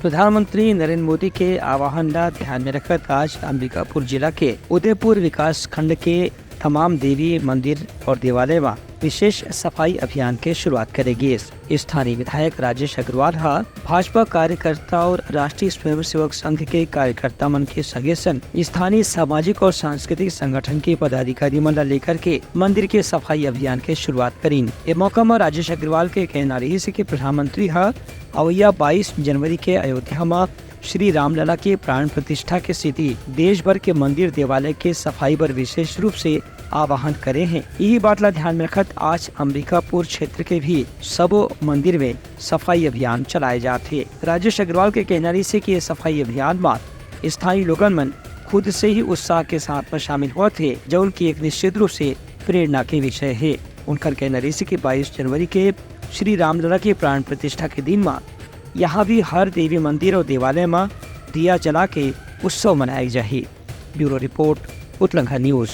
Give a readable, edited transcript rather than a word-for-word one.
प्रधानमंत्री नरेंद्र मोदी के आह्वान ला ध्यान में रखकर आज अंबिकापुर जिला के उदयपुर विकास खंड के तमाम देवी मंदिर और देवालय में विशेष सफाई अभियान के शुरुआत करेगी। स्थानीय विधायक राजेश अग्रवाल भाजपा कार्यकर्ता और राष्ट्रीय स्वयंसेवक संघ के कार्यकर्ता मन के संगे संग स्थानीय सामाजिक और सांस्कृतिक संगठन के पदाधिकारी मन लेकर के मंदिर के सफाई अभियान के शुरुआत करीन। ये मौका में राजेश अग्रवाल के कहना रही है कि प्रधानमंत्री अवैया 22 जनवरी के अयोध्या में श्री रामलला के प्राण प्रतिष्ठा के स्थिति देश भर के मंदिर देवालय के सफाई पर विशेष रूप से आह्वान करे हैं। यही बात ला ध्यान में रखत आज अंबिकापुर क्षेत्र के भी सब मंदिर में सफाई अभियान चलाए जाते। राजेश अग्रवाल के कहना से कि ये सफाई अभियान में स्थानीय लोगन मन खुद से ही उत्साह के साथ में शामिल हुए थे, जो उनकी एक निश्चित रूप से प्रेरणा के विषय है। उनका कहना से कि 22 जनवरी के श्री रामलला के प्राण प्रतिष्ठा के दिन में यहाँ भी हर देवी मंदिर और देवालय में दिया जला के उत्सव मनाया जाए। ब्यूरो रिपोर्ट, उतलंघा न्यूज।